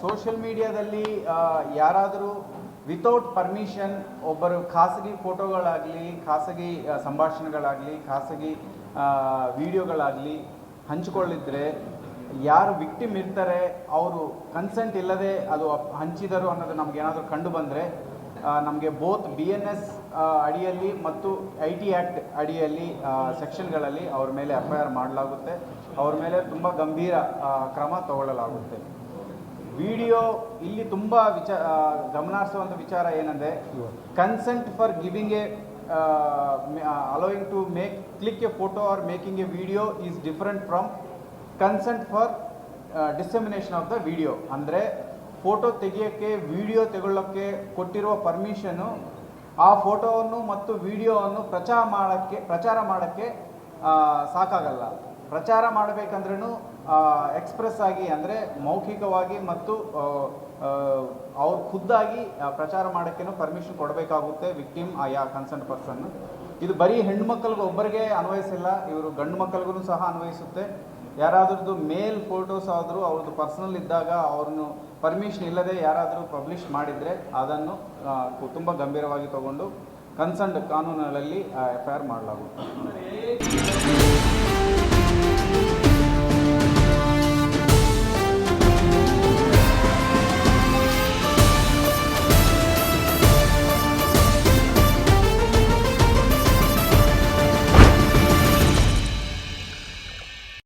Social ಮೀಡಿಯಾದಲ್ಲಿ ಯಾರಾದರೂ without permission ಒಬ್ಬರು ಖಾಸಗಿ ಫೋಟೋಗಳಾಗಲಿ, ಖಾಸಗಿ ಸಂಭಾಷಣೆಗಳಾಗಲಿ, ಖಾಸಗಿ ವಿಡಿಯೋಗಳಾಗಲಿ ಹಂಚಿಕೊಳ್ಳಿದ್ರೆ, ಯಾರು ವಿಕ್ಟಿಮ್ ಇರ್ತಾರೆ ಅವರು ಕನ್ಸೆಂಟ್ ಇಲ್ಲದೆ ಅದು ಹಂಚಿದರು ಅನ್ನೋದು ನಮ್ಗೆ ಏನಾದರೂ ಕಂಡು ಬಂದರೆ ನಮಗೆ ಬೋತ್ BNS ಅಡಿಯಲ್ಲಿ ಮತ್ತು IT ಆ್ಯಕ್ಟ್ ಅಡಿಯಲ್ಲಿ ಸೆಕ್ಷನ್ಗಳಲ್ಲಿ ಅವ್ರ ಮೇಲೆ FIR ಮಾಡಲಾಗುತ್ತೆ. ಅವ್ರ ಮೇಲೆ ತುಂಬ ಗಂಭೀರ ಕ್ರಮ ತಗೊಳ್ಳಲಾಗುತ್ತೆ. ವಿಡಿಯೋ ಇಲ್ಲಿ ತುಂಬ ಗಮನಿಸುವಂಥ ವಿಚಾರ ಏನಂದರೆ, consent for giving a allowing to click a photo or making a video is different from consent for dissemination of the video. ಅಂದರೆ ಫೋಟೋ ತೆಗೆಯೋಕ್ಕೆ, ವಿಡಿಯೋ ತೆಗೊಳ್ಳೋಕ್ಕೆ ಕೊಟ್ಟಿರುವ ಪರ್ಮಿಷನು ಆ ಫೋಟೋವನ್ನು ಮತ್ತು ವಿಡಿಯೋವನ್ನು ಪ್ರಚಾರ ಮಾಡೋಕ್ಕೆ ಸಾಕಾಗಲ್ಲ. ಪ್ರಚಾರ ಮಾಡಬೇಕಂದ್ರೂ ಎಕ್ಸ್ಪ್ರೆಸ್ ಆಗಿ, ಅಂದರೆ ಮೌಖಿಕವಾಗಿ ಮತ್ತು ಅವ್ರು ಖುದ್ದಾಗಿ ಪ್ರಚಾರ ಮಾಡೋಕ್ಕೇನು ಪರ್ಮಿಷನ್ ಕೊಡಬೇಕಾಗುತ್ತೆ ವಿಕ್ಟಿಮ್ ಕನ್ಸರ್ನ್ ಪರ್ಸನ್. ಇದು ಬರೀ ಹೆಣ್ಣು ಒಬ್ಬರಿಗೆ ಅನ್ವಯಿಸಿಲ್ಲ, ಇವರು ಗಂಡು ಮಕ್ಕಳಿಗೂ ಸಹ ಅನ್ವಯಿಸುತ್ತೆ. ಯಾರಾದ್ರದ್ದು ಮೇಲ್ ಫೋಟೋಸ್ ಆದರೂ ಅವ್ರದ್ದು ಪರ್ಸನಲ್ ಇದ್ದಾಗ ಅವ್ರನ್ನು ಪರ್ಮಿಷನ್ ಇಲ್ಲದೆ ಯಾರಾದರೂ ಪಬ್ಲಿಷ್ ಮಾಡಿದರೆ ಅದನ್ನು ತುಂಬ ಗಂಭೀರವಾಗಿ ತಗೊಂಡು ಕನ್ಸರ್ನ್ಡ್ ಕಾನೂನುಗಳಲ್ಲಿ FIR ಮಾಡಲಾಗುತ್ತೆ.